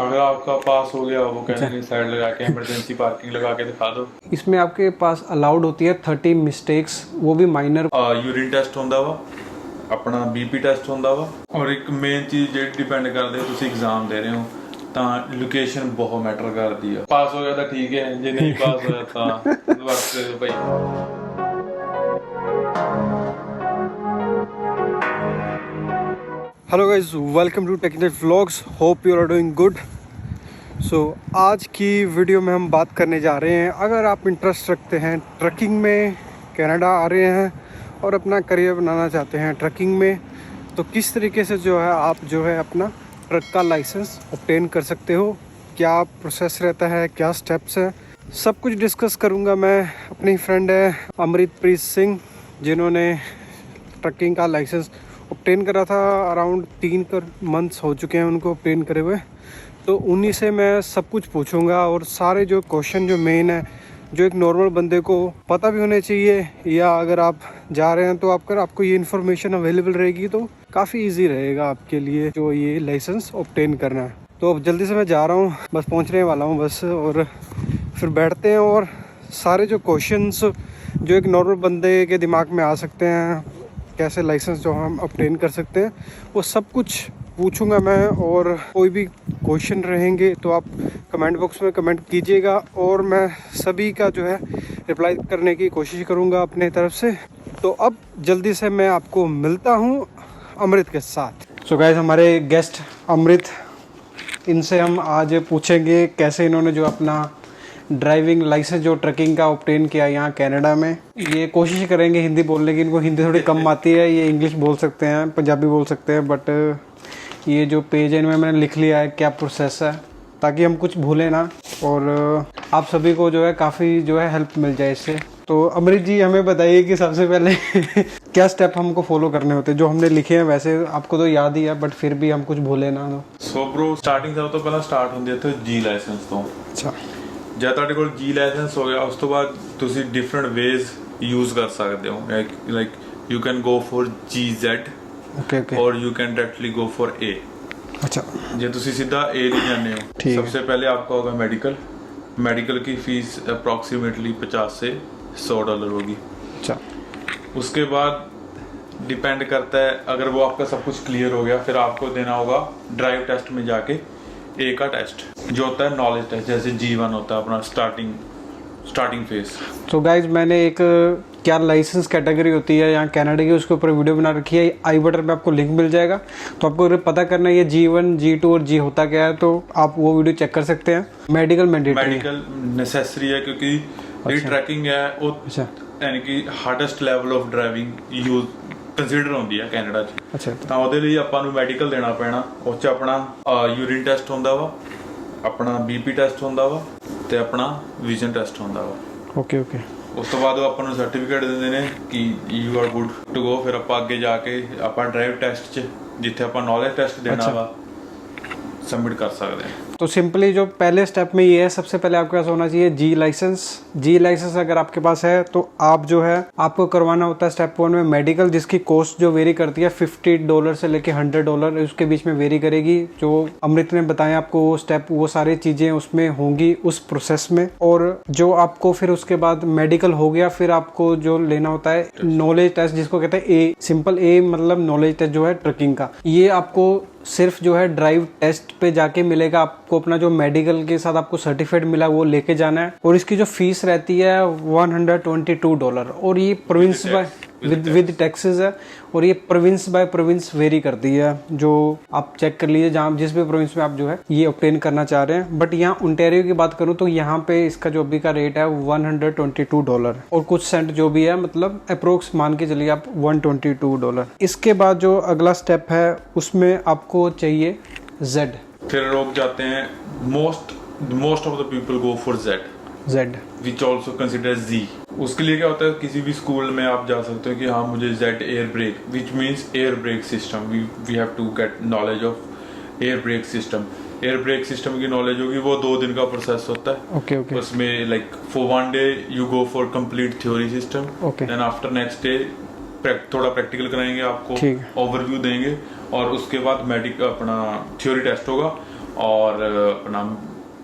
अगर आपका पास हो गया वो कहेंगे साइड लगा के इमरजेंसी पार्किंग लगा के दिखा दो। इसमें आपके पास अलाउड होती है 30 मिस्टेक्स, वो भी माइनर। यूरिन टेस्ट होंदा वा, अपना बीपी टेस्ट होंदा वा, और एक मेन चीज ਜਿਹੜੀ डिपेंड करदे ਤੁਸੀਂ एग्जाम दे रहे हो ਤਾਂ ਲੋਕੇਸ਼ਨ ਬਹੁਤ ਮੈਟਰ ਕਰਦੀ ਆ। ਪਾਸ ਹੋ ਗਿਆ ਤਾਂ ਠੀਕ ਹੈ, ਜੇ ਨਹੀਂ ਪਾਸ ਹੋਇਆ ਤਾਂ ਬਸ ਭਾਈ। Hello guys, welcome to technical vlogs, hope you are doing good. So आज की वीडियो में हम बात करने जा रहे हैं, अगर आप इंटरेस्ट रखते हैं ट्रकिंग में, कनाडा आ रहे हैं और अपना करियर बनाना चाहते हैं ट्रकिंग में, तो किस तरीके से जो है आप जो है अपना ट्रक का लाइसेंस ऑब्टेन कर सकते हो, क्या प्रोसेस रहता है, क्या स्टेप्स है, सब कुछ डिस्कस करूँगा। मैं अपनी फ्रेंड है अमृतप्रीत सिंह, जिन्होंने ट्रकिंग का लाइसेंस ऑब्टेन करा था। अराउंड 3 मंथ्स हो चुके हैं उनको ऑब्टेन करे हुए, तो उन्हीं से मैं सब कुछ पूछूंगा और सारे जो क्वेश्चन जो मेन है, जो एक नॉर्मल बंदे को पता भी होने चाहिए, या अगर आप जा रहे हैं तो आपको ये इन्फॉर्मेशन अवेलेबल रहेगी तो काफ़ी इजी रहेगा आपके लिए जो ये लाइसेंस ऑब्टेन करना है। तो अब जल्दी से मैं जा रहा हूँ, बस पहुँचने वाला हूँ बस, और फिर बैठते हैं और सारे जो क्वेश्चंस जो एक नॉर्मल बंदे के दिमाग में आ सकते हैं, कैसे लाइसेंस जो हम ऑब्टेन कर सकते हैं, वो सब कुछ पूछूंगा मैं। और कोई भी क्वेश्चन रहेंगे तो आप कमेंट बॉक्स में कमेंट कीजिएगा और मैं सभी का जो है रिप्लाई करने की कोशिश करूंगा अपने तरफ से। तो अब जल्दी से मैं आपको मिलता हूं अमृत के साथ। सो गाइस, हमारे गेस्ट अमृत, इनसे हम आज पूछेंगे कैसे इन्होंने जो अपना ड्राइविंग लाइसेंस जो ट्रकिंग का ऑब्टेन किया यहाँ कनाडा में। ये कोशिश करेंगे हिंदी बोलने की, इनको हिंदी थोड़ी कम आती है, ये इंग्लिश बोल सकते हैं, पंजाबी बोल सकते हैं, बट ये जो पेज है इनमें मैंने लिख लिया है क्या प्रोसेस है, ताकि हम कुछ भूलें ना और आप सभी को जो है काफ़ी जो है हेल्प मिल जाए इससे। तो अमृत जी, हमें बताइए कि सबसे पहले क्या स्टेप हमको फॉलो करने होते हैं, जो हमने लिखे हैं। वैसे आपको तो याद ही है, बट फिर भी हम कुछ भूले ना। सो ब्रो, स्टार्टिंग सब तो पहला स्टार्ट ਹੁੰਦੀ ਹੈ जी लाइसेंस तो। अच्छा, जब ਤੁਹਾਡੇ ਕੋਲ जी ਲਾਇਸੈਂਸ ਹੋ ਗਿਆ, ਉਸ ਤੋਂ ਬਾਅਦ ਤੁਸੀਂ ਡਿਫਰੈਂਟ ਵੇਜ਼ ਯੂਜ਼ ਕਰ ਸਕਦੇ ਹੋ। Like you can go for GZ, okay okay, और you can directly go for A। अच्छा, जे तुसी सीधा A नहीं जाने हो, सबसे पहले आपका होगा मेडिकल की फीस अप्रॉक्सीमेटली 50 से $100 होगी। अच्छा, उसके बाद डिपेंड करता है, अगर वो आपका सब कुछ क्लियर हो गया, फिर आपको देना होगा ड्राइव टेस्ट में जाके A का टेस्ट, जो होता है नॉलेज टेस्ट, जैसे G1 होता है अपना स्टार्टिंग फेज। तो गाइज, मैंने एक क्या लाइसेंस कैटेगरी होती है यहाँ कनाडा की, उसके ऊपर वीडियो बना रखी है, आई बटन पे आपको लिंक मिल जाएगा। तो आपको अगर पता करना है ये G1, G2 और G होता क्या है, तो आप वो वीडियो चेक कर सकते हैं। मेडिकल नेसेसरी है, क्योंकि ये ट्रैकिंग है वो, यानी कि hardest level of driving use consider ਹੁੰਦੀ ਹੈ ਕੈਨੇਡਾ 'ਚ। ਅੱਛਾ, ਤਾਂ ਉਹਦੇ ਲਈ ਆਪਾਂ ਨੂੰ ਮੈਡੀਕਲ ਦੇਣਾ ਪੈਣਾ। ਉਸ 'ਚ ਆਪਣਾ ਯੂਰਿਨ ਟੈਸਟ ਹੁੰਦਾ ਵਾ, ਆਪਣਾ BP ਟੈਸਟ ਹੁੰਦਾ ਵਾ, ਤੇ ਆਪਣਾ ਵਿਜ਼ਨ ਟੈਸਟ ਹੁੰਦਾ ਵਾ। Okay okay. ਉਸ ਤੋਂ ਬਾਅਦ ਉਹ ਆਪਾਂ ਨੂੰ ਸਰਟੀਫਿਕੇਟ ਦਿੰਦੇ ਨੇ ਕਿ you are good to go. ਫਿਰ ਆਪਾਂ ਅੱਗੇ ਜਾ ਕੇ ਆਪਾਂ ਡਰਾਈਵ ਟੈਸਟ 'ਚ, ਜਿੱਥੇ ਆਪਾਂ ਨੌਲੇਜ ਟੈਸਟ देना ਵਾ, सबमिट कर सकते हैं। तो सिंपली जो पहले स्टेप में ये है, सबसे पहले आपके पास होना चाहिए जी लाइसेंस अगर आपके पास है तो आप जो है आपको करवाना होता है स्टेप 1 में मेडिकल, जिसकी कॉस्ट जो वेरी करती है $50 से लेके $100, उसके बीच में वेरी करेगी। जो अमृत ने बताया आपको वो स्टेप, वो सारी चीज़ें उसमें होंगी उस प्रोसेस में। और जो आपको फिर उसके बाद मेडिकल हो गया, फिर आपको जो लेना होता है नॉलेज टेस्ट, जिसको कहते हैं A, सिंपल A मतलब नॉलेज टेस्ट जो है ट्रकिंग का। ये आपको सिर्फ जो है ड्राइव टेस्ट पे जाके मिलेगा। आपको अपना जो मेडिकल के साथ आपको सर्टिफिकेट मिला वो लेके जाना है, और इसकी जो फीस रहती है $122, और ये प्रोविंस बाय विद टैक्सेस है, और ये प्रोविंस बाय प्रोविंस वेरी करती है। जो आप चेक कर लीजिए जहाँ जिस भी प्रोविंस में आप जो है ये ऑब्टेन करना चाह रहे हैं। बट यहाँ ओंटारियो की बात करूँ तो यहाँ पे इसका जो अभी का रेट है $122 और कुछ सेंट जो भी है, मतलब अप्रोक्स मान के चलिए आप $122। इसके बाद जो अगला स्टेप है उसमें आपको चाहिए Z। फिर लोग जाते हैं, most of the people go for Z which also consider Z। उसके लिए क्या होता है, किसी भी स्कूल में आप जा सकते हो कि हाँ मुझे Z air brake, which means air brake system. We have to get knowledge of air brake system. Air brake system की नॉलेज होगी, वो 2 दिन का प्रोसेस होता है। ओके। उसमें like for 1 day you go for complete theory system, then after next day थोड़ा practical कराएंगे आपको, ओवरव्यू देंगे, और उसके बाद अपना थ्योरी टेस्ट होगा, और अपना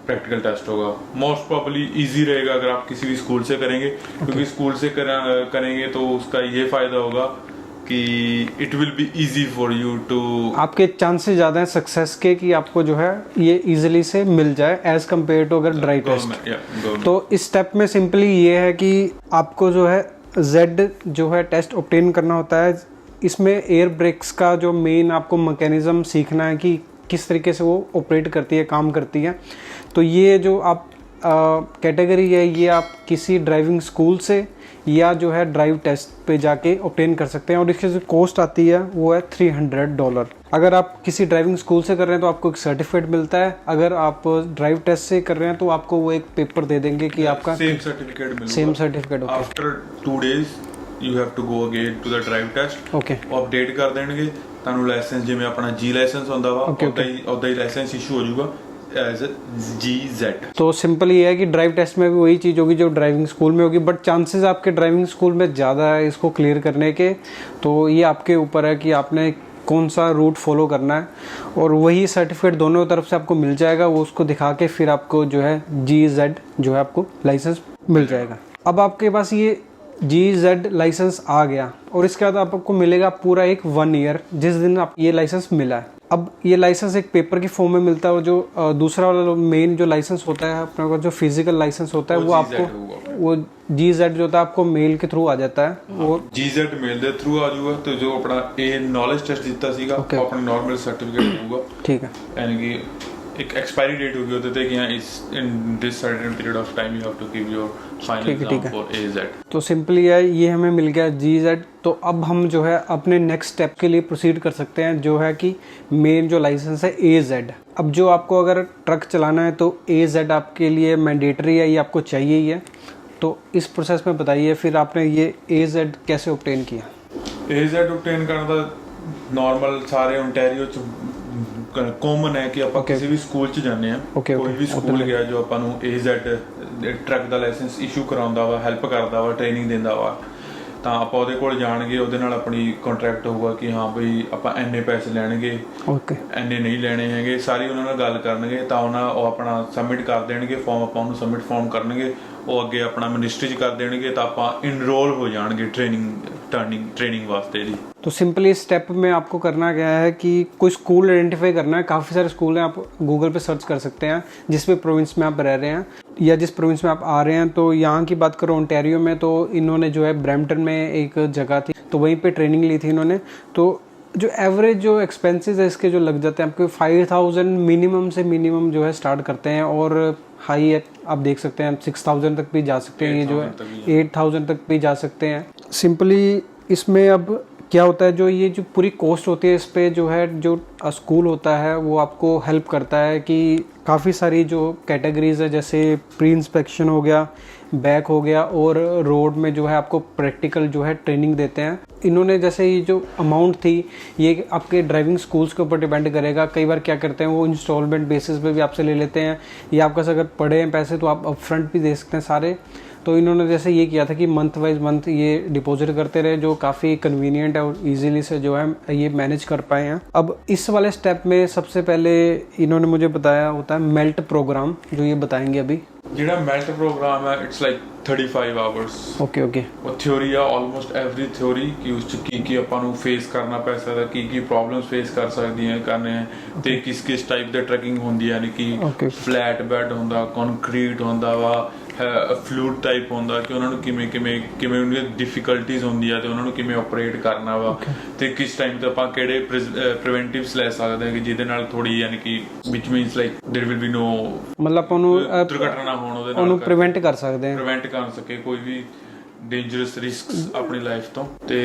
प्रैक्टिकल टेस्ट होगा। मोस्ट प्रॉब्ली इजी रहेगा अगर आप किसी भी स्कूल से करेंगे, क्योंकि स्कूल से करेंगे तो उसका ये फायदा होगा कि it will be easy for you too, आपके चांसेस ज़्यादा हैं सक्सेस के कि आपको जो है ये इजीली से मिल जाए एज कम्पेयर टू अगर ड्राइव टेस्ट। तो इस स्टेप में सिंपली ये है कि आपको जो है जेड जो है टेस्ट ऑब्टेन करना होता है। इसमें एयर ब्रेक्स का जो मेन आपको मैकेनिज्म सीखना है कि किस तरीके से वो ऑपरेट करती है, काम करती है। तो ये जो आप कैटेगरी है ये आप किसी ड्राइविंग स्कूल से या जो है ड्राइव टेस्ट पे जाके ऑब्टेन कर सकते हैं, और इसकी जो कॉस्ट आती है वो है $300। अगर आप किसी ड्राइविंग स्कूल से कर रहे हैं तो आपको एक सर्टिफिकेट मिलता है, अगर आप ड्राइव टेस्ट से कर रहे हैं तो आपको वो एक पेपर दे देंगे कि आपका सेम सर्टिफिकेट सेम सर्टिफिकेट होगा। After 2 days you have to go again to the drive test. Okay, ਉਹ ਅਪਡੇਟ ਕਰ ਦੇਣਗੇ ਤੁਹਾਨੂੰ ਲਾਇਸੈਂਸ, ਜਿਵੇਂ ਆਪਣਾ ਜੀ ਲਾਇਸੈਂਸ ਹੁੰਦਾ ਵਾ ਉਦਾਂ ਹੀ ਲਾਇਸੈਂਸ ਇਸ਼ੂ ਹੋ ਜਾਊਗਾ एज GZ। तो सिंपल ये है कि ड्राइव टेस्ट में भी वही चीज़ होगी जो ड्राइविंग स्कूल में होगी, बट चांसेस आपके ड्राइविंग स्कूल में ज़्यादा है इसको क्लियर करने के। तो ये आपके ऊपर है कि आपने कौन सा रूट फॉलो करना है, और वही सर्टिफिकेट दोनों तरफ से आपको मिल जाएगा। वो उसको दिखा के फिर आपको जो है GZ जो है आपको लाइसेंस मिल जाएगा। अब आपके पास ये GZ लाइसेंस आ गया और इसके बाद आपको मिलेगा पूरा एक 1 ईयर जिस दिन आप ये लाइसेंस मिला है। अब ये लाइसेंस एक पेपर की फॉर्म में मिलता है, और जो दूसरा वाला मेन जो लाइसेंस होता है अपने को, जो फिजिकल लाइसेंस होता है वो आपको वो GZ जो होता है आपको मेल के थ्रू आ जाता है। वो GZ मेल ਦੇ ਥਰੂ ਆ ਜਾਊਗਾ। ਤੇ ਜੋ ਆਪਣਾ ਇਹ ਨੌਲੇਜ ਟੈਸਟ ਦਿੱਤਾ ਸੀਗਾ ਉਹ ਆਪਣਾ ਨਾਰਮਲ ਸਰਟੀਫਿਕੇਟ ਹੋਊਗਾ। ठीक है, यानी कि एक एक्सपायरी डेट होगी होते थे कि हाँ इस in this certain period of time you have to give your final exam for AZ। तो सिंपली है ये हमें मिल गया GZ। तो अब हम जो है अपने नेक्स्ट स्टेप के लिए प्रोसीड कर सकते हैं, जो है कि मेन जो लाइसेंस है AZ। अब जो आपको अगर ट्रक चलाना है तो AZ आपके लिए मैंडेटरी है, ये आपको चाहिए ही है। तो इस प्रोसेस में बताइए फिर आपने ये AZ कैसे ऑब्टेन किया? AZ ऑब्टेन करना ਤਾਂ नॉर्मल सारे ओंटारियो ਚ ਕਾਮਨ ਹੈ ਕਿ ਆਪਾਂ ਕਿਸੇ ਵੀ ਸਕੂਲ ਚ ਜਾਂਦੇ ਆ, ਕੋਈ ਵੀ ਸਕੂਲ ਗਿਆ ਜੋ ਆਪਾਂ ਨੂੰ AZ ਟਰੱਕ ਦਾ ਲਾਇਸੈਂਸ ਇਸ਼ੂ ਕਰਾਉਂਦਾ ਵਾ, ਹੈਲਪ ਕਰਦਾ ਵਾ, ਟ੍ਰੇਨਿੰਗ ਦਿੰਦਾ ਵਾ, ਤਾਂ ਆਪਾਂ ਉਹਦੇ ਕੋਲ ਜਾਣਗੇ, ਉਹਦੇ ਨਾਲ ਆਪਣੀ ਕੰਟਰੈਕਟ ਹੋਊਗਾ ਕਿ ਹਾਂ ਬਈ ਆਪਾਂ ਇੰਨੇ ਪੈਸੇ ਲੈਣਗੇ, ਇੰਨੇ ਨਹੀਂ ਲੈਣੇ ਹੈਗੇ, ਸਾਰੀ ਉਹਨਾਂ ਨਾਲ ਗੱਲ ਕਰਨਗੇ। ਤਾਂ ਉਹ ਆਪਣਾ ਸਬਮਿਟ ਕਰ ਦੇਣਗੇ ਫਾਰਮ, ਆਪਾਂ ਉਹਨੂੰ ਸਬਮਿਟ ਫਾਰਮ ਕਰਨਗੇ, ਉਹ ਅੱਗੇ ਆਪਣਾ ਮਿਨਿਸਟਰੀ 'ਚ ਕਰ ਦੇਣਗੇ, ਤਾਂ ਆਪਾਂ ਇਨਰੋਲ ਹੋ जाएंगे ट्रेनिंग वास्ते जी। तो सिंपली स्टेप में आपको करना क्या है कि कोई स्कूल आइडेंटिफाई करना है। काफ़ी सारे स्कूल हैं, आप गूगल पे सर्च कर सकते हैं जिस भी प्रोविंस में आप रह रहे हैं या जिस प्रोविंस में आप आ रहे हैं। तो यहाँ की बात करो ओंटारियो में, तो इन्होंने जो है ब्रैम्पटन में एक जगह थी तो वहीं पे ट्रेनिंग ली थी इन्होंने। तो जो एवरेज जो एक्सपेंसेस है इसके जो लग जाते हैं आपके 5000 मिनिमम से मिनिमम जो है स्टार्ट करते हैं, और हाई आप देख सकते हैं 6000 तक भी जा सकते हैं, ये जो है 8000 तक भी जा सकते हैं। सिंपली इसमें अब क्या होता है, जो ये जो पूरी कॉस्ट होती है इस पे जो है जो स्कूल होता है वो आपको हेल्प करता है कि काफ़ी सारी जो कैटेगरीज है जैसे प्री इंस्पेक्शन हो गया, बैक हो गया, और रोड में जो है आपको प्रैक्टिकल जो है ट्रेनिंग देते हैं। इन्होंने जैसे ये जो अमाउंट थी ये आपके ड्राइविंग स्कूल्स के ऊपर डिपेंड करेगा। कई बार क्या करते हैं वो इंस्टॉलमेंट बेसिस पे भी आपसे ले लेते हैं, या आपका अगर पड़े हैं पैसे तो आप अपफ्रंट भी दे सकते हैं सारे। तो इन्होंने जैसे ये किया था कि मंथ वाइज मंथ ये डिपॉजिट करते रहे, जो काफ़ी कन्वीनियंट है और इजीली से जो है ये मैनेज कर पाए हैं। अब इस वाले स्टेप में सबसे पहले इन्होंने मुझे बताया होता है मेल्ट प्रोग्राम, जो ये बताएंगे अभी। ਜਿਹੜਾ ਮੈਲਟ ਪ੍ਰੋਗਰਾਮ ਹੈ ਇਟਸ ਲਾਈਕ 35 ਆਵਰਸ। ਓਕੇ ਉਹ ਥਿਉਰੀ ਆ ਆਲਮੋਸਟ ਐਵਰੀ ਥਿਉਰੀ ਕਿ ਉਸ ਚ ਕੀ ਆਪਾਂ ਨੂੰ ਫੇਸ ਕਰਨਾ ਪੈ ਸਕਦਾ, ਕੀ ਪ੍ਰੋਬਲਮਸ ਫੇਸ ਕਰ ਸਕਦੀਆਂ ਕਰਨੇ ਹੈ, ਤੇ ਕਿਸ ਟਾਈਪ ਦੇ ਟਰੈਕਿੰਗ ਹੁੰਦੀ ਹੈ, ਯਾਨੀ ਕਿ ਫਲੈਟ ਬੈਡ ਹੁੰਦਾ, ਕੰਕਰੀਟ ਹੁੰਦਾ ਵਾ, ਫਲੂਇਡ ਟਾਈਪ ਹੁੰਦਾ, ਕਿ ਉਹਨਾਂ ਨੂੰ ਕਿਵੇਂ ਉਹਨਾਂ ਦੀ ਡਿਫਿਕਲਟੀਜ਼ ਹੁੰਦੀ ਆ ਤੇ ਉਹਨਾਂ ਨੂੰ ਕਿਵੇਂ ਆਪਰੇਟ ਕਰਨਾ ਵਾ, ਤੇ ਕਿਸ ਟਾਈਮ ਤੇ ਆਪਾਂ ਕਿਹੜੇ ਪ੍ਰੀਵੈਂਟਿਵਸ ਲੈ ਸਕਦੇ ਹਾਂ ਕਿ ਜਿਹਦੇ ਨਾਲ ਥੋੜੀ ਯਾਨੀ ਕਿ ਵਿਚ means like there will be no मतलब ਆਪਾਂ ਨੂੰ ਦੁਰਘਟਨਾ ਹੋਣ ਉਹਦੇ ਨਾਲ ਉਹਨੂੰ ਪ੍ਰੀਵੈਂਟ ਕਰ ਸਕਦੇ ਹਾਂ, ਪ੍ਰੀਵੈਂਟ ਕਰ ਸਕੇ ਕੋਈ ਵੀ ਡੇਂਜਰਸ ਰਿਸਕਸ ਆਪਣੀ ਲਾਈਫ ਤੋਂ। ਤੇ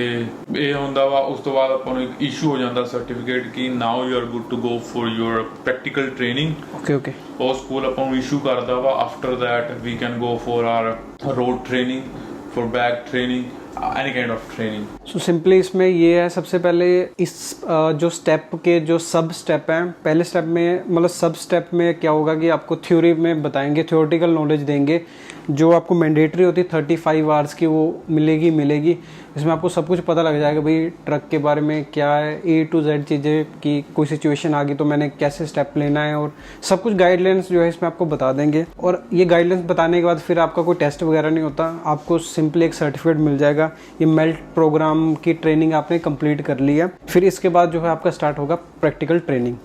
ਇਹ ਹੁੰਦਾ ਵਾ ਉਸ ਤੋਂ ਬਾਅਦ ਆਪਾਂ ਨੂੰ ਇੱਕ ਇਸ਼ੂ ਹੋ ਜਾਂਦਾ ਸਰਟੀਫਿਕੇਟ ਕਿ now you are good to go for your practical training. Okay ਉਹ ਸਕੂਲ ਆਪਾਂ ਨੂੰ ਇਸ਼ੂ ਕਰਦਾ ਵਾ। After that we can go for our road training, for back training, any kind of training. So simply इसमें ये है, सबसे पहले इस जो स्टेप के जो सब स्टेप हैं, पहले स्टेप में मतलब सब स्टेप में क्या होगा कि आपको थ्योरी में बताएंगे, थ्योरेटिकल नॉलेज देंगे जो आपको मैंडेटरी होती है 35 आवर्स की वो मिलेगी। इसमें आपको सब कुछ पता लग जाएगा भाई ट्रक के बारे में क्या है, A to Z चीज़ें कि कोई सिचुएशन आ गई तो मैंने कैसे स्टेप लेना है, और सब कुछ गाइडलाइंस जो है इसमें आपको बता देंगे। और ये गाइडलाइंस बताने के बाद फिर आपका कोई टेस्ट वगैरह नहीं होता, आपको सिंपली एक सर्टिफिकेट मिल जाएगा। ये मेल्ट प्रोग्राम की ट्रेनिंग आपने कंप्लीट कर ली है। फिर इसके बाद जो है आपका स्टार्ट होगा प्रैक्टिकल ट्रेनिंग।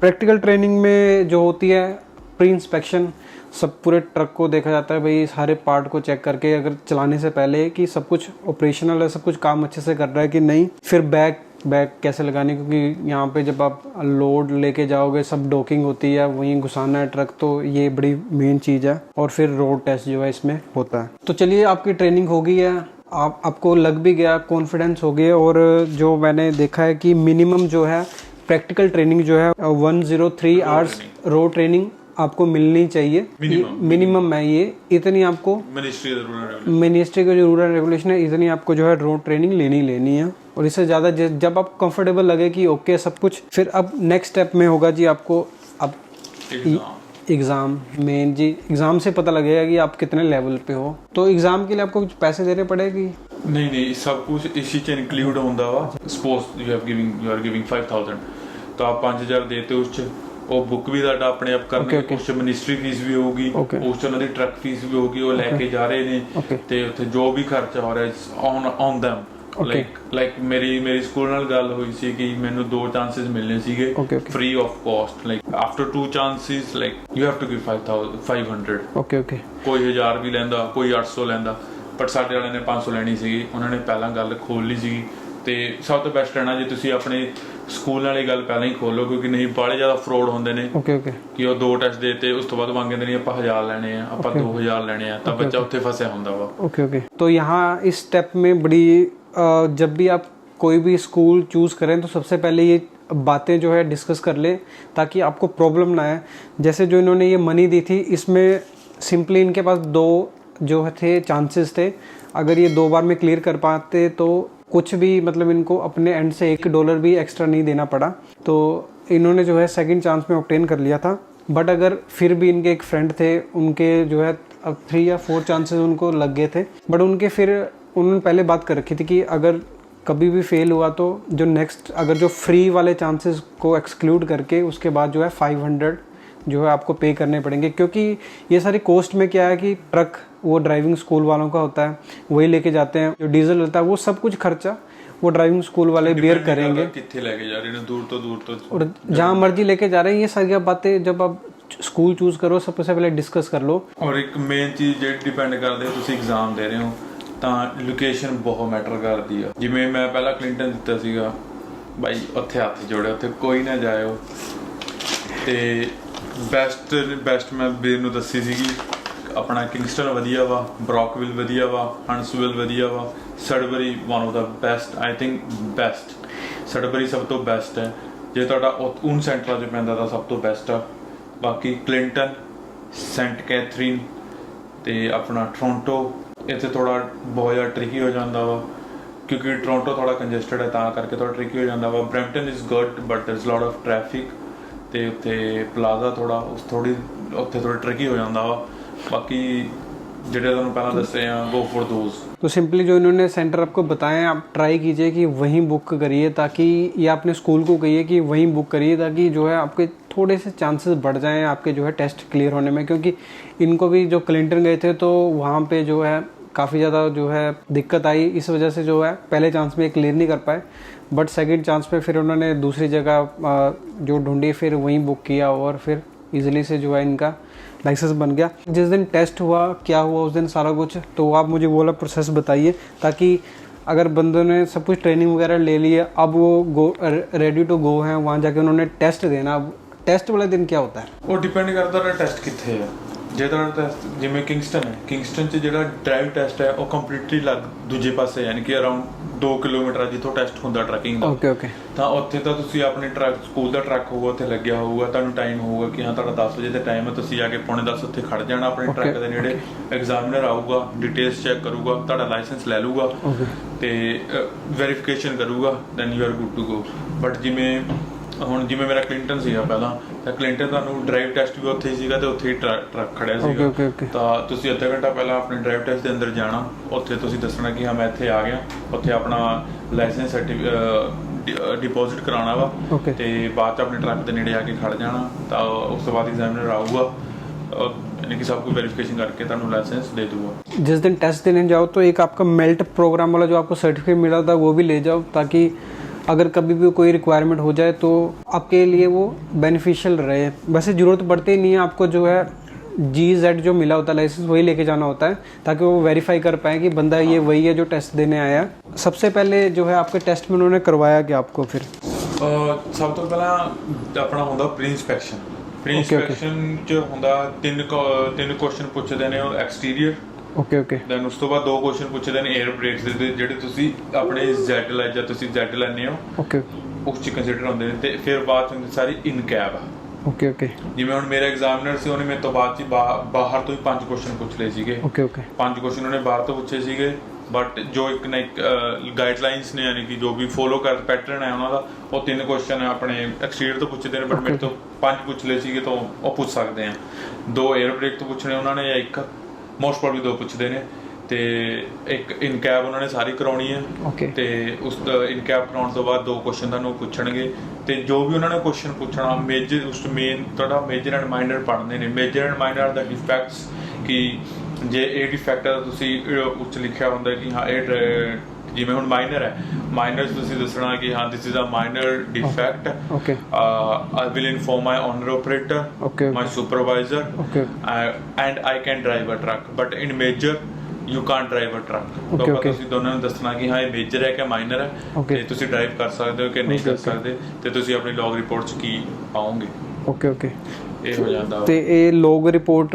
प्रैक्टिकल ट्रेनिंग में जो होती है प्री इंस्पेक्शन, सब पूरे ट्रक को देखा जाता है भाई, सारे पार्ट को चेक करके अगर चलाने से पहले कि सब कुछ ऑपरेशनल है, सब कुछ काम अच्छे से कर रहा है कि नहीं। फिर बैग कैसे लगानी, क्योंकि यहाँ पे जब आप लोड लेके जाओगे सब डॉकिंग होती है, वहीं घुसाना है ट्रक, तो ये बड़ी मेन चीज़ है। और फिर रोड टेस्ट जो है इसमें होता है। तो चलिए आपकी ट्रेनिंग हो गई है, आपको लग भी गया, कॉन्फिडेंस हो गया। और जो मैंने देखा है कि मिनिमम जो है प्रैक्टिकल ट्रेनिंग जो है 103 आवर्स रोड ट्रेनिंग आपको मिलनी चाहिए। मिनिमम है ये, इतनी आपको मिनिस्ट्री का जो रूल एंड रेगुलेशन है, इतनी आपको जो है रोड ट्रेनिंग लेनी है। और इससे ज़्यादा जब आप कंफर्टेबल लगे कि ओके सब कुछ, फिर अब नेक्स्ट स्टेप में होगा जी आपको अब एग्ज़ाम मेन जी। एग्ज़ाम से पता लगेगा कि आप कितने लेवल पे हो। तो एग्ज़ाम के लिए आपको कुछ पैसे देने पड़ेगी? नहीं, सब कुछ इसी च इंक्लूड होता वा। सपोज यू आर गिविंग 5000, तो आप 5000 देते उस ਉਹ ਬੁੱਕ ਵੀ ਤੁਹਾਡਾ ਆਪਣੇ ਆਪ ਕਰਨਗੇ। ਕੁਝ ਮਿਨਿਸਟਰੀ ਫੀਸ ਵੀ ਹੋਊਗੀ, ਉਸ ਚ ਉਹਨਾਂ ਦੀ ਟਰੱਕ ਫੀਸ ਵੀ ਹੋਊਗੀ, ਉਹ ਲੈ ਕੇ ਜਾ ਰਹੇ ਨੇ, ਤੇ ਉੱਥੇ ਜੋ ਵੀ ਖਰਚਾ ਹੋ ਰਿਹਾ ਔਨ them। ਲਾਈਕ ਮੇਰੀ ਸਕੂਲ ਨਾਲ ਗੱਲ ਹੋਈ ਸੀ ਕਿ ਮੈਨੂੰ 2 ਚਾਂਸਸ ਮਿਲਨੇ ਸੀਗੇ free of cost. Like after 2 chances like you have to give 500। ਕੋਈ 1000 ਵੀ ਲੈਂਦਾ, ਕੋਈ 800 ਲੈਂਦਾ, ਪਰ ਸਾਡੇ ਵਾਲਿਆਂ ਨੇ 500 ਲੈਣੀ ਸੀਗੀ। ਉਹਨਾਂ ਨੇ ਪਹਿਲਾਂ ਗੱਲ ਖੋਲ ਲਈ ਸੀਗੀ। ਤੇ ਸਭ ਤੋਂ ਬੈਸਟ ਰਹਿਣਾ ਜੇ ਤੁਸੀਂ ਆਪਣੇ ਸਕੂਲ ਵਾਲੀ ਗੱਲ ਪਹਿਲਾਂ ਹੀ ਖੋਲੋ, ਕਿਉਂਕਿ ਨਹੀਂ ਬਾਹਲੇ ਜ਼ਿਆਦਾ ਫਰੋਡ ਹੁੰਦੇ ਨੇ ਕਿ ਉਹ 2 ਟੈਸਟ ਦੇਤੇ ਉਸ ਤੋਂ ਬਾਅਦ ਮੰਗਦੇ ਨੇ ਆਪਾਂ 1000 ਲੈਣੇ ਆ, ਆਪਾਂ 2000 ਲੈਣੇ ਆ, ਤਾਂ ਬੱਚਾ ਉੱਥੇ ਫਸਿਆ ਹੁੰਦਾ ਵਾ। ओके तो यहाँ इस स्टेप में बड़ी जब भी आप कोई भी स्कूल चूज़ करें तो सबसे पहले ये बातें जो है डिस्कस कर ले, ताकि आपको प्रॉब्लम ना आए। जैसे जो इन्होंने ये मनी दी थी, इसमें सिंपली इनके पास 2 जो थे चांसेस थे। अगर ये 2 बार में क्लियर कर पाते तो कुछ भी मतलब इनको अपने एंड से $1 भी एक्स्ट्रा नहीं देना पड़ा। तो इन्होंने जो है सेकंड चांस में ऑब्टेन कर लिया था। बट अगर फिर भी इनके एक फ्रेंड थे, उनके जो है अब 3 या 4 चांसेस उनको लग गए थे। बट उनके फिर उन्होंने पहले बात कर रखी थी कि अगर कभी भी फेल हुआ तो जो नेक्स्ट अगर जो फ्री वाले चांसेस को एक्सक्लूड करके उसके बाद जो है 500 जो है आपको पे करने पड़ेंगे। क्योंकि ये सारी कॉस्ट में क्या है कि ट्रक वो ड्राइविंग स्कूल वालों का होता है, वही लेके जाते हैं। जो डीजल होता है वो सब कुछ खर्चा वो ड्राइविंग स्कूल वाले बेयर करेंगे। कितने लेके जा रहे हैं, दूर तो और जहाँ मर्जी लेके जा रहे हैं। ये सारी बातें जब आप स्कूल चूज करो सबसे पहले डिस्कस कर लो। और एक मेन चीज जो डिपेंड करती है, ਤੁਸੀਂ एग्जाम दे रहे हो ਤਾਂ ਲੋਕੇਸ਼ਨ ਬਹੁਤ ਮੈਟਰ ਕਰਦੀ ਆ। ਜਿਵੇਂ ਮੈਂ ਪਹਿਲਾਂ ਕਲਿੰਟਨ ਦਿੱਤਾ ਸੀਗਾ ਬਾਈ, ਉੱਥੇ ਹੱਥ ਜੋੜੇ, ਉੱਥੇ ਕੋਈ ਨਾ ਜਾਇਓ। ਤੇ ਬੈਸਟ ਮੈਂ ਵੀਰ ਨੂੰ ਦੱਸੀ ਸੀਗੀ ਆਪਣਾ ਕਿੰਗਸਟਨ ਵਧੀਆ ਵਾ, ਬਰੌਕਵਿਲ ਵਧੀਆ ਵਾ, ਹੰਟਸਵਿਲ ਵਧੀਆ ਵਾ, Sudbury one of the best, I think best Sudbury ਸਭ ਤੋਂ ਬੈਸਟ ਹੈ। ਜੇ ਤੁਹਾਡਾ ਉਨ ਸੈਂਟਰਾਂ 'ਚ ਪੈਂਦਾ ਤਾਂ ਸਭ ਤੋਂ ਬੈਸਟ ਆ। ਬਾਕੀ ਕਲਿੰਟਨ, ਸੈਂਟ ਕੈਥਰੀਨ ਤੇ ਆਪਣਾ ਟੋਰਾਂਟੋ, ਇੱਥੇ ਥੋੜਾ ਬਹੁਤ ਜ਼ਿਆਦਾ ਟ੍ਰਿਕੀ ਹੋ ਜਾਂਦਾ ਵਾ ਕਿਉਂਕਿ ਟੋਰਾਂਟੋ ਥੋੜਾ ਕੰਜਸਟਡ ਹੈ, ਤਾਂ ਕਰਕੇ ਥੋੜਾ ਟ੍ਰਿਕੀ ਹੋ ਜਾਂਦਾ ਵਾ। Brampton is good but there is lot of traffic, ਤੇ ਉੱਥੇ ਪਲਾਜ਼ਾ ਉੱਥੇ ਥੋੜਾ ਟ੍ਰਿਕੀ ਹੋ ਜਾਂਦਾ ਵਾ। बाकी जेडे ਤੁਹਾਨੂੰ ਪਹਿਲਾਂ ਦੱਸੇ ਆ गो फॉर दोज। तो सिंपली जो इन्होंने सेंटर आपको बताए आप ट्राई कीजिए कि वहीं बुक करिए, ताकि ये अपने स्कूल को कहिए कि वहीं बुक करिए, ताकि जो है आपके थोड़े से चांसेस बढ़ जाएं आपके जो है टेस्ट क्लियर होने में। क्योंकि इनको भी जो क्लिंटन गए थे तो वहाँ पे जो है काफ़ी ज़्यादा जो है दिक्कत आई, इस वजह से जो है पहले चांस में क्लियर नहीं कर पाए। बट सेकंड चांस पे फिर उन्होंने दूसरी जगह जो ढूंढी, फिर वहीं बुक किया और फिर ईजिली से जो है इनका लाइसेंस बन गया। जिस दिन टेस्ट हुआ क्या हुआ उस दिन सारा कुछ तो आप मुझे वो वाला प्रोसेस बताइए, ताकि अगर बंदों ने सब कुछ ट्रेनिंग वगैरह ले ली है, अब वो रेडी टू गो हैं, वहाँ जाके उन्होंने टेस्ट देना। अब टेस्ट वाले दिन क्या होता है वो डिपेंड करता है टेस्ट कितने है। ਜੇ ਤੁਹਾਡਾ ਟੈਸਟ ਜਿਵੇਂ ਕਿੰਗਸਟਨ ਹੈ, ਕਿੰਗਸਟਨ 'ਚ ਜਿਹੜਾ ਡਰਾਈਵ ਟੈਸਟ ਹੈ ਉਹ ਕੰਪਲੀਟਲੀ ਲੱਗ ਦੂਜੇ ਪਾਸੇ, ਯਾਨੀ ਕਿ ਅਰਾਊਂਡ 2 ਕਿਲੋਮੀਟਰ ਜਿੱਥੋਂ ਟੈਸਟ ਹੁੰਦਾ ਟਰੱਕਿੰਗ ਦਾ। ਓਕੇ ਤਾਂ ਉੱਥੇ ਤਾਂ ਤੁਸੀਂ ਆਪਣੇ ਟਰੱਕ ਸਕੂਲ ਦਾ ਟਰੱਕ ਹੋਊਗਾ ਉੱਥੇ ਲੱਗਿਆ ਹੋਊਗਾ, ਤੁਹਾਨੂੰ ਟਾਈਮ ਹੋਊਗਾ ਕਿ ਹਾਂ ਤੁਹਾਡਾ 10 ਵਜੇ ਦਾ ਟਾਈਮ ਹੈ, ਤੁਸੀਂ ਜਾ ਕੇ 9:45 ਉੱਥੇ ਖੜ ਜਾਣਾ ਆਪਣੇ ਟਰੱਕ ਦੇ ਨੇੜੇ। ਐਗਜ਼ਾਮੀਨਰ ਆਊਗਾ, ਡਿਟੇਲਸ ਚੈੱਕ ਕਰੂਗਾ, ਤੁਹਾਡਾ ਲਾਇਸੈਂਸ ਲੈ ਲੂਗਾ ਤੇ ਵੈਰੀਫਿਕੇਸ਼ਨ ਕਰੂਗਾ, then you are good to go. But ਜਿਵੇਂ ਹੁਣ ਜਿਵੇਂ ਮੇਰਾ ਕਲਿੰਟਨ ਸੀਗਾ ਪਹਿਲਾਂ, ਤਾਂ ਕਲਿੰਟਨ ਤੁਹਾਨੂੰ ਡਰਾਈਵ ਟੈਸਟ ਵੀ ਉੱਥੇ ਹੀ ਸੀਗਾ ਤੇ ਉੱਥੇ ਹੀ ਟਰੱਕ ਖੜਿਆ ਸੀਗਾ। ਤਾਂ ਤੁਸੀਂ ਅੱਧਾ ਘੰਟਾ ਪਹਿਲਾਂ ਆਪਣੇ ਡਰਾਈਵ ਟੈਸਟ ਦੇ ਅੰਦਰ ਜਾਣਾ, ਉੱਥੇ ਤੁਸੀਂ ਦੱਸਣਾ ਕਿ ਹਾਂ ਮੈਂ ਇੱਥੇ ਆ ਗਿਆ, ਉੱਥੇ ਆਪਣਾ ਲਾਇਸੈਂਸ ਡਿਪੋਜ਼ਿਟ ਕਰਾਉਣਾ ਵਾ ਤੇ ਬਾਅਦ 'ਚ ਆਪਣੇ ਟਰੱਕ ਦੇ ਨੇੜੇ ਆ ਕੇ ਖੜ ਜਾਣਾ। ਤਾਂ ਉਸ ਤੋਂ ਬਾਅਦ ਐਗਜ਼ਾਮੀਨਰ ਆਊਗਾ, यानी कि सब कुछ वेरिफिकेशन करके तुहानू लाइसेंस दे दूंगा। जिस दिन टेस्ट देने जाओ तो एक आपका मेल्ट प्रोग्राम वाला जो आपको सर्टिफिकेट मिला था वो भी ले जाओ, ताकि अगर कभी भी कोई रिक्वायरमेंट हो जाए तो आपके लिए वो बेनिफिशियल रहे। वैसे ज़रूरत पड़ती नहीं है आपको, जो है GZ जो मिला होता है लाइसेंस वही लेके जाना होता है, ताकि वो वेरीफाई कर पाए कि बंदा ये वही है जो टेस्ट देने आया। सबसे पहले जो है आपके टेस्ट में उन्होंने करवाया कि आपको फिर सब तो पहला अपना होंदा प्री इंस्पैक्शन। प्री इंस्पैक्शन च होंदा तीन क्वेश्चन पुछदे ने एक्सटीरियर, दैन उस तो बाद 2 क्वेश्चन पुछदे ने एयर ब्रेक्स दे, ਜਿਹੜੇ ਤੁਸੀਂ ਆਪਣੇ Z ਲੈ ਜਾਂ ਤੁਸੀਂ Z ਲੈਣੇ ਹੋ ਉਸ ਚ ਕੰਸੀਡਰ ਹੁੰਦੇ ਨੇ। ਤੇ ਫਿਰ ਬਾਅਦ ਚ ਹੁੰਦੀ ਸਾਰੀ ਇਨ ਕੈਬ। ਜਿਵੇਂ ਹੁਣ ਮੇਰਾ ਐਗਜ਼ਾਮੀਨਰ ਸੀ, ਉਹਨੇ ਮੇਰੇ ਤੋਂ ਬਾਅਦ ਚ ਬਾਹਰ ਤੋਂ ਹੀ 5 ਕੁਐਸਚਨ ਪੁੱਛ ਲਏ ਸੀਗੇ। 5 ਕੁਐਸਚਨ ਉਹਨੇ ਬਾਹਰ ਤੋਂ ਪੁੱਛੇ ਸੀਗੇ, बट जो एक ना एक गाइडलाइंस ने, यानी कि जो भी फॉलो कर पैटर्न है उन्होंने, वो 3 क्वेश्चन अपने एक्सटीरियर तो पूछते हैं, बट मेरे तो 5 पूछ ले सी तो वो पूछ सकते हैं। 2 एयर ब्रेक तो पूछने उन्होंने, या एक मोस्ट प्रॉब्ली 2 पूछते हैं, तो एक इन कैब उन्होंने सारी करवानी है। तो उस इन कैब कराने तो बाद 2 क्वेश्चन तुहानू पूछणगे, तो जो भी उन्होंने क्वेश्चन पूछना मेजर उस मेन तुहाडा मेजर एंड माइनर पढ़ने ने। मेजर एंड माइनर द डिफैक्ट्स कि जे ए डिफैक्ट है तुसी उस लिखिया होंदा कि हाँ ये जिवें हुण माइनर है, माइनर तुसी दसना कि हाँ this is a minor defect, I will inform my owner operator, my supervisor and I can drive a truck, but in major you can't drive a truck. तो तुसी दोनों ने दसना कि हाँ ये मेजर है कि माइनर है, ते तुसी ड्राइव कर सकते हो कि नहीं कर सकते, ते तुसी अपनी लॉग रिपोर्ट च की पाओगे। ਇਹ ਹੋ ਜਾਂਦਾ ਤੇ ਇਹ ਲੋਗ ਰਿਪੋਰਟ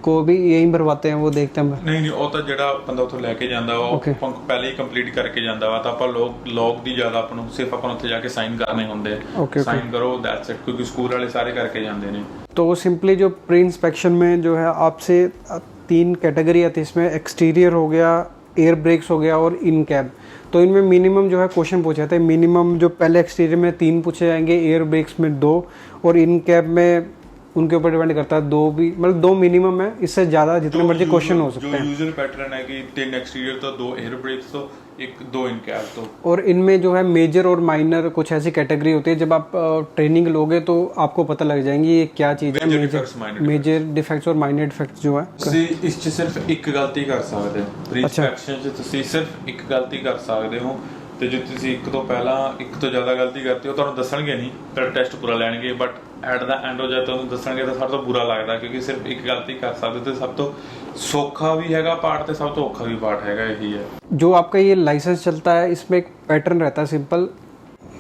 ਕੋ ਵੀ ਯਹੀਂ ਭਰਵਾਤੇ हैं वो देखते हैं? नहीं ਉਹ ਤਾਂ ਜਿਹੜਾ ਬੰਦਾ ਉੱਥੋਂ ਲੈ ਕੇ ਜਾਂਦਾ ਵਾ ਉਹ ਪਹਿਲੇ ਹੀ ਕੰਪਲੀਟ ਕਰਕੇ ਜਾਂਦਾ ਵਾ। ਤਾਂ ਆਪਾਂ ਲੌਗ ਦੀ ਜ਼ਿਆਦਾ ਆਪਾਂ ਨੂੰ ਸਿਰਫ ਆਪਾਂ ਉੱਥੇ ਜਾ ਕੇ ਸਾਈਨ ਕਰਨੇ ਹੁੰਦੇ, साइन करो दैट्स इट, क्योंकि स्कूल वाले सारे करके जाते हैं। तो सिंपली जो प्री इंस्पेक्शन में जो है आपसे 3 कैटेगरी आती है, इसमें एक्सटीरियर हो गया, एयर ब्रेक्स हो गया और इन कैब। तो इनमें मिनिमम जो है क्वेश्चन पूछे जाते हैं। मिनिमम जो पहले एक्सटीरियर में 3 पूछे जाएंगे, एयर ब्रेक्स में 2 और इन कैब में उनके ऊपर डिपेंड करता है 2 भी, मतलब 2 मिनिमम है, इससे ज़्यादा जितने मर्जी क्वेश्चन हो सकते हैं। जो यूजुअल पैटर्न है कि 3 एक्सटीरियर तो 2 एयर ब्रेक्स तो 2 इन कैब तो। और इनमें जो है मेजर और माइनर कुछ ऐसी कैटेगरी होती है, जब आप ट्रेनिंग लोगे तो आपको पता लग जाएंगी ये क्या चीज़ है। मेजर डिफेक्ट्स और माइनर डिफेक्ट्स जो है इस सिर्फ एक गलती कर सकते हो। प्री इंस्पेक्शन च तुसीं सिर्फ एक गलती कर सकते हो, तो जो तुसीं एक तो पहला एक तो ज़्यादा गलती करते हो तो दसणगे नहीं, फिर टेस्ट पूरा लैणगे, बट एट द एंड हो जाए तो दसणगे तो सब तो बुरा लगता, क्योंकि सिर्फ एक गलती कर सकते। तो सब तो सौखा भी हैगा पार्ट, तो सब तो औखा भी पार्ट हैगा, यही है। जो आपका ये लाइसेंस चलता है इसमें एक पैटर्न रहता है सिंपल,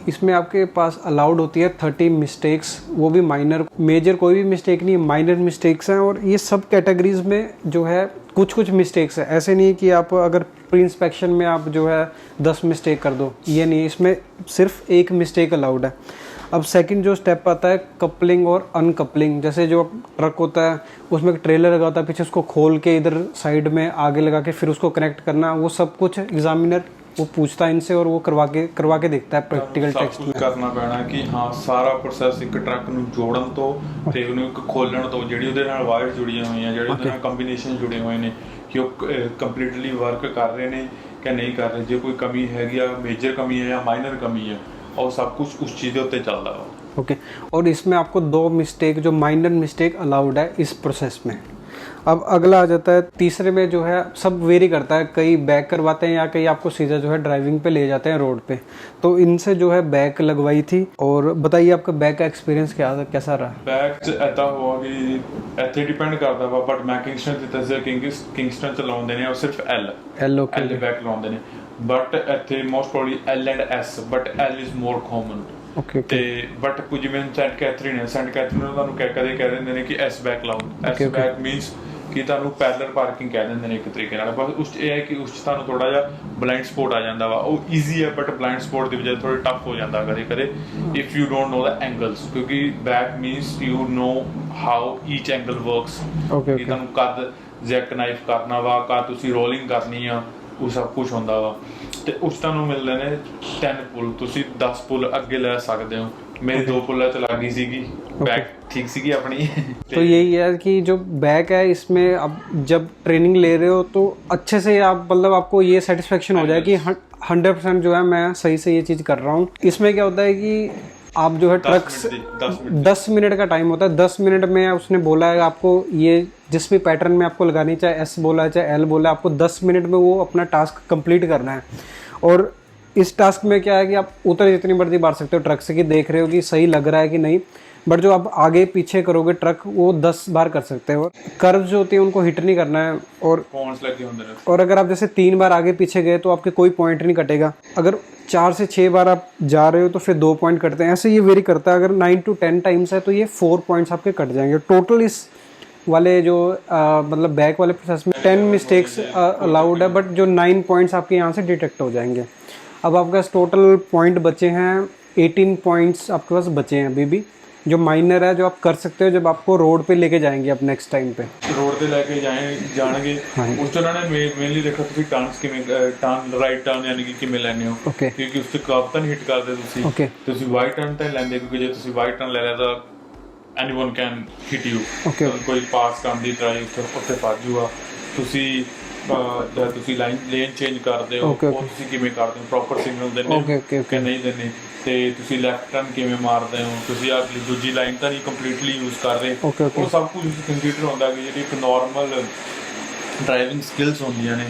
इसमें आपके पास अलाउड होती है 30 मिस्टेक्स, वो भी माइनर। मेजर कोई भी मिस्टेक नहीं है, माइनर मिस्टेक्स हैं। और ये सब कैटेगरीज में जो है कुछ मिस्टेक्स है, ऐसे नहीं कि आप अगर प्री इंस्पेक्शन में आप जो है 10 मिस्टेक कर दो, ये नहीं, इसमें सिर्फ 1 मिस्टेक अलाउड है। अब सेकंड जो स्टेप आता है कपलिंग और अनकपलिंग। जैसे जो ट्रक होता है उसमें एक ट्रेलर लगा होता है, पीछे उसको खोल के इधर साइड में आगे लगा के फिर उसको कनेक्ट करना, वो सब कुछ एग्जामिनर वो पूछता है इनसे और वो करवा के देखता है प्रैक्टिकल टेस्ट में। करना पैना कि हाँ सारा प्रोसेस एक ट्रक ਨੂੰ ਜੋੜਨ ਤੋਂ ਤੇ ਉਹਨੂੰ ਇੱਕ ਖੋਲਣ ਤੋਂ, ਜਿਹੜੀ ਉਹਦੇ ਨਾਲ ਵਾਇਰ ਜੁੜੀਆਂ ਹੋਈਆਂ, ਜਿਹੜੇ ਉਹਦੇ ਨਾਲ ਕੰਬੀਨੇਸ਼ਨ ਜੁੜੇ ਹੋਏ ਨੇ, ਕਿ ਉਹ ਕੰਪਲੀਟਲੀ ਵਰਕ ਕਰ ਰਹੇ ਨੇ ਕਿ ਨਹੀਂ ਕਰ ਰਹੇ। ਜੇ ਕੋਈ ਕਮੀ ਹੈਗੀ ਆ, ਮੇਜਰ कमी है या माइनर कमी है, और सब कुछ उस चीज़ के उत्ते चलता है। ओके और इसमें आपको 2 मिस्टेक जो माइनर मिस्टेक अलाउड है इस प्रोसेस में। अब अगला आ जाता है तीसरे में, जो है सब वेरी करता है, कई बैक करवाते हैं या कई आपको सीधा जो है ड्राइविंग पे ले जाते हैं रोड पे। तो इनसे जो है बैक लगवाई थी। और बताइए आपका बैक का एक्सपीरियंस कैसा रहा? बैक ऐसा हुआ कि ਇੱਥੇ डिपेंड करता वा, बट मैं किंगस्टन ਦਿੱਤਾ ਸੀ, किंगस्टन ਚਲਾਉਂਦੇ ਨੇ ਉਹ ਸਿਰਫ L बैक ਲਾਉਂਦੇ ਨੇ, बट ਇੱਥੇ most probably L and S, but L is more common। ਤੇ ਬਟ ਕੁਝ ਜਿਵੇਂ ਸੈਂਟ ਕੈਥਰੀਨ ਨੂੰ ਤੁਹਾਨੂੰ ਕਦੇ ਕਹਿ ਦਿੰਦੇ ਨੇ ਕਿ S बैक ਲਾਓ। S बैक ਮੀਨਸ ਕਿ ਤੁਹਾਨੂੰ ਪੈਰਲਲ ਪਾਰਕਿੰਗ ਕਹਿ ਦਿੰਦੇ ਨੇ ਇੱਕ ਤਰੀਕੇ ਨਾਲ। ਬਸ ਉਸ ਇਹ ਹੈ ਕਿ ਉਸ 'ਚ ਤੁਹਾਨੂੰ ਥੋੜਾ ਜਿਹਾ ਬਲਾਈਂਡ ਸਪੋਟ ਆ ਜਾਂਦਾ ਵਾ। ਉਹ ਈਜ਼ੀ ਹੈ, ਬਟ ਬਲਾਈਂਡ ਸਪੋਟ ਦੀ ਵਜ੍ਹਾ ਥੋੜਾ ਟਫ ਹੋ ਜਾਂਦਾ ਕਦੇ if you don't know the angles, ਕਿਉਂਕਿ back means you know how each angle works. ਕਿ ਤੁਹਾਨੂੰ ਕਦ ਜੈਕ ਨਾਈਫ ਕਰਨਾ ਵਾ, ਕਦ ਤੁਸੀਂ ਰੋਲਿੰਗ ਕਰਨੀ ਆ, ਉਹ ਸਭ ਕੁਝ ਹੁੰਦਾ ਵਾ। ਤੇ ਉਸ ਤੁਹਾਨੂੰ ਮਿਲਦੇ ਨੇ 10 ਪੁੱਲ, ਤੁਸੀਂ 10 ਪੁੱਲ ਅੱਗੇ ਲੈ ਸਕਦੇ ਹੋ। मेरी 2 पुल्ला तो लगी सीगी, बैक ठीक सीगी अपनी। तो यही है कि जो बैक है इसमें अब जब ट्रेनिंग ले रहे हो तो अच्छे से आप मतलब आपको ये सेटिस्फेक्शन हो जाए कि 100% जो है मैं सही से ये चीज़ कर रहा हूँ। इसमें क्या होता है कि आप जो है ट्रक 10 मिनट का टाइम होता है, 10 मिनट में उसने बोला है आपको ये जिस भी पैटर्न में आपको लगानी, चाहे एस बोला है चाहे एल बोला है, आपको 10 मिनट में वो अपना टास्क कंप्लीट करना है। और इस टास्क में क्या है कि आप उतर जितनी मर्जी मार सकते हो ट्रक से कि देख रहे हो कि सही लग रहा है कि नहीं, बट जो आप आगे पीछे करोगे ट्रक वो 10 बार कर सकते हो। कर्व जो होती है उनको हिट नहीं करना है। और अगर आप जैसे 3 बार आगे पीछे गए तो आपके कोई पॉइंट नहीं कटेगा। अगर 4 से 6 बार आप जा रहे हो तो फिर 2 पॉइंट कटते हैं। ऐसे ये वेरी करता है। अगर 9 to 10 टाइम्स है तो ये 4 पॉइंट्स आपके कट जाएंगे टोटल। इस वाले जो मतलब बैक वाले प्रोसेस में 10 मिस्टेक्स अलाउड है, बट जो 9 पॉइंट्स आपके यहाँ से डिटेक्ट हो जाएंगे। अब आपके पास टोटल पॉइंट बचे हैं 18 पॉइंट्स आपके पास बचे हैं अभी भी, जो माइनर है, जो आप कर सकते हो जब आपको रोड पे लेके जाएंगे अब नेक्स्ट टाइम पे रोड पे लेके जाएंगे। उस तो उन्होंने मेनली देखा ਤੁਸੀਂ ਟਰਨਸ ਕਿਵੇਂ ਟਰਨ ਰਾਈਟ ਟਰਨ ਯਾਨੀ ਕਿ ਕਿਵੇਂ ਲੈਣੇ ਹੋ, ਕਿਉਂਕਿ ਉਸ ਤੇ ਕਰਵ ਤਾਂ ਨਹੀਂ ਹਿੱਟ ਕਰਦੇ ਤੁਸੀਂ ਵਾਈਟ ਟਰਨ ਤਾਂ ਲੈਂਦੇ, ਕਿਉਂਕਿ ਜੇ ਤੁਸੀਂ ਵਾਈਟ ਟਰਨ ਲੈ ਲਿਆ ਤਾਂ ਐਨੀਵਨ ਕੈਨ ਹਿੱਟ ਯੂ। ਕੋਈ ਪਾਸ ਕਰਨ ਦੀ ਟਰਾਈ ਉੱਥੇ ਫਸ ਜੂਗਾ। ਤੁਸੀਂ ਜਦ ਤੁਸੀਂ ਲੇਨ ਚੇਂਜ ਕਰਦੇ ਹੋ ਉਹ ਤੁਸੀਂ ਕਿਵੇਂ ਕਰਦੇ ਹੋ, ਪ੍ਰੋਪਰ ਸਿਗਨਲ ਦਿੰਦੇ ਹੋ ਕਿ ਨਹੀਂ ਦਿੰਦੇ, ਤੇ ਤੁਸੀਂ ਲੈਫਟ ਟਰਨ ਕਿਵੇਂ ਮਾਰਦੇ ਹੋ, ਤੁਸੀਂ ਆ ਦੂਜੀ ਲਾਈਨ ਤਾਂ ਨਹੀਂ ਕੰਪਲੀਟਲੀ ਯੂਜ਼ ਕਰ ਰਹੇ। ਉਹ ਸਭ ਕੁਝ ਕੰਸੀਡਰ ਹੁੰਦਾ ਕਿ ਜਿਹੜੀ ਇੱਕ नॉर्मल ड्राइविंग स्किल्स होंगी ने।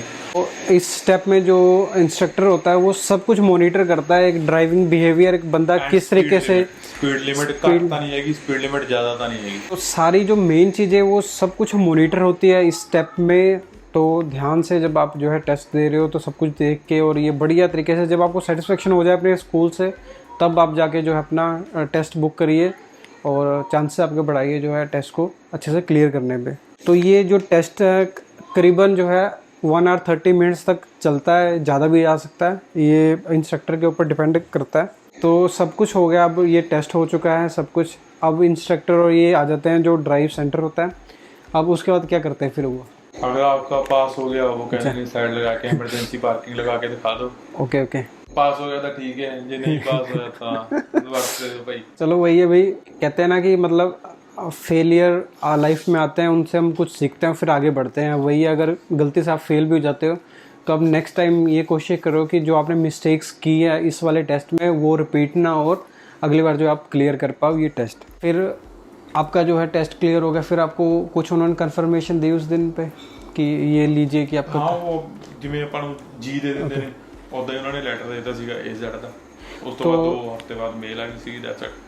इस स्टेप में जो इंस्ट्रक्टर होता है वो सब कुछ मॉनिटर करता है, एक ड्राइविंग बिहेवियर, एक बंदा किस तरीके से स्पीड लिमिट कम तो नहीं हैगी, स्पीड लिमिट ज़्यादा तो नहीं हैगी, तो सारी जो मेन चीज़ें वो सब कुछ मॉनिटर होती है इस स्टेप में। तो ध्यान से जब आप जो है टेस्ट दे रहे हो तो सब कुछ देख के और ये बढ़िया तरीके से जब आपको सेटिस्फेक्शन हो जाए अपने स्कूल से, तब आप जाके जो है अपना टेस्ट बुक करिए और चांसेस आपके बढ़ाइए जो है टेस्ट को अच्छे से क्लियर करने पे। तो ये जो टेस्ट है करीबन जो है 1 hour 30 minutes तक चलता है, ज़्यादा भी आ सकता है, ये इंस्ट्रक्टर के ऊपर डिपेंड करता है। तो सब कुछ हो गया, अब ये टेस्ट हो चुका है सब कुछ। अब इंस्ट्रक्टर और ये आ जाते हैं जो ड्राइव सेंटर होता है। अब उसके बाद क्या करते हैं फिर वो, अगर आपका पास हो गया वो कहते हैं साइड लगा के इमरजेंसी पार्किंग लगा के दिखा दो। ओके पास हो गया तो ठीक है, जो नहीं पास हो जाता भाई चलो वही है भाई, कहते हैं ना कि मतलब फेलियर लाइफ में आते हैं, उनसे हम कुछ सीखते हैं फिर आगे बढ़ते हैं। वही अगर गलती से आप फेल भी हो जाते हो तो अब नेक्स्ट टाइम ये कोशिश करो कि जो आपने मिस्टेक्स की है इस वाले टेस्ट में वो रिपीट ना, और अगली बार जो आप क्लियर कर पाओ ये टेस्ट। फिर आपका जो है टेस्ट क्लियर हो गया, फिर आपको कुछ उन्होंने कन्फर्मेशन दी उस दिन पे कि ये लीजिए कि आपका हाँ वो जिमें अपन जी दे देते हैं उदा ही उन्होंने लेटर देता सीगा एजेड का, उस तो बाद 2 हफ्ते बाद मेल आ गई सी दैट्स इट।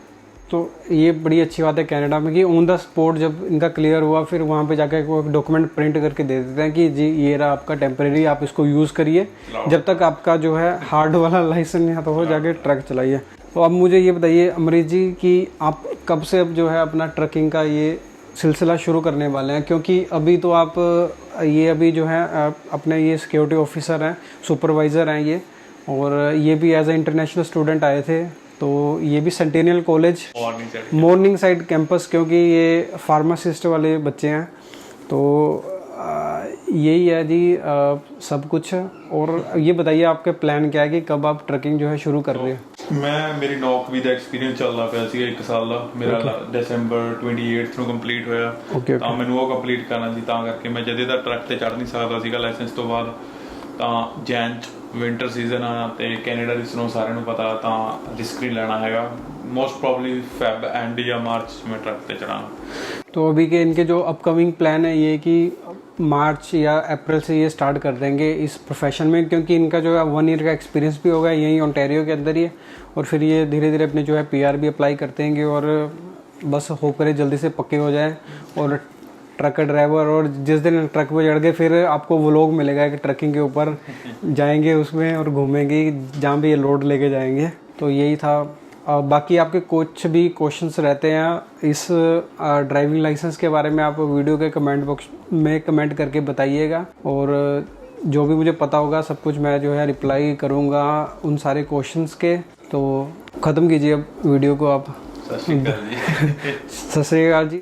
तो ये बड़ी अच्छी बात है कनाडा में कि ऑन द स्पॉट जब इनका क्लियर हुआ फिर वहाँ पे जाकर वो डॉक्यूमेंट प्रिंट करके दे देते हैं कि जी ये रहा आपका टेम्परेरी, आप इसको यूज़ करिए जब तक आपका जो है हार्ड वाला लाइसेंस नहीं आता हो, जाके ट्रक चलाइए। तो अब मुझे ये बताइए अमरीत जी कि आप कब से अब जो है अपना ट्रकिंग का ये सिलसिला शुरू करने वाले हैं, क्योंकि अभी तो आप ये अभी जो है अपने ये सिक्योरिटी ऑफिसर हैं, सुपरवाइज़र हैं ये, और ये भी एज ए इंटरनेशनल स्टूडेंट आए थे। तो ये भी centennial college morning side campus, क्योंकि ये फार्मासिस्ट वाले बच्चे हैं। तो यही है जी सब कुछ। और ये बताइए आपके प्लान क्या है कि कब आप ट्रकिंग जो है शुरू कर रहे हैं? मैं मेरी नौकरी ਦਾ ਐਕਸਪੀਰੀਅੰਸ ਚੱਲਦਾ ਪਿਆ ਸੀਗਾ 1 ਸਾਲ ਦਾ, ਮੇਰਾ ਦਸੰਬਰ 28 ਨੂੰ ਕੰਪਲੀਟ ਹੋਇਆ। ਤਾਂ ਮੈਨੂੰ ਉਹ ਕੰਪਲੀਟ ਕਰਨਾ ਸੀ, ਤਾਂ ਕਰਕੇ ਮੈਂ ਜਦੇ ਦਾ ਟਰੱਕ ਤੇ ਚੜ੍ਹ ਨਹੀਂ ਸਕਦਾ ਸੀਗਾ ਲਾਇਸੈਂਸ ਤੋਂ ਬਾਅਦ। ਤਾਂ ਜੈਨ ਵਿੰਟਰ ਸੀਜ਼ਨ ਆ ਤੇ ਕੈਨੇਡਾ ਦੀ ਸਨੋ ਸਾਰਿਆਂ ਨੂੰ पता, ਤਾਂ रिस्क नहीं लेना हैगा। मोस्ट प्रॉब्ली फेब एंड या मार्च में ट्रक पे चढ़ाना। तो अभी के इनके जो अपकमिंग प्लान है ये कि मार्च या अप्रैल से ये स्टार्ट कर देंगे इस प्रोफेशन में, क्योंकि इनका जो है 1 ईयर का एक्सपीरियंस भी होगा यहीं ओंटारियो के अंदर ही है। और फिर ये धीरे धीरे अपने जो है PR भी अप्लाई करते हैं और बस होप करें जल्दी से पक्के हो जाए और ट्रक का ड्राइवर। और जिस दिन ट्रक पे चढ़ गए फिर आपको व्लॉग मिलेगा कि ट्रकिंग के ऊपर जाएंगे उसमें और घूमेंगे जहाँ भी ये लोड लेके जाएंगे। तो यही था। बाकी आपके कुछ भी क्वेश्चंस रहते हैं इस ड्राइविंग लाइसेंस के बारे में, आप वीडियो के कमेंट बॉक्स में कमेंट करके बताइएगा, और जो भी मुझे पता होगा सब कुछ मैं जो है रिप्लाई करूँगा उन सारे क्वेश्चंस के। तो ख़त्म कीजिए अब वीडियो को आप। सत श्री अकाल जी। सत श्री अकाल जी।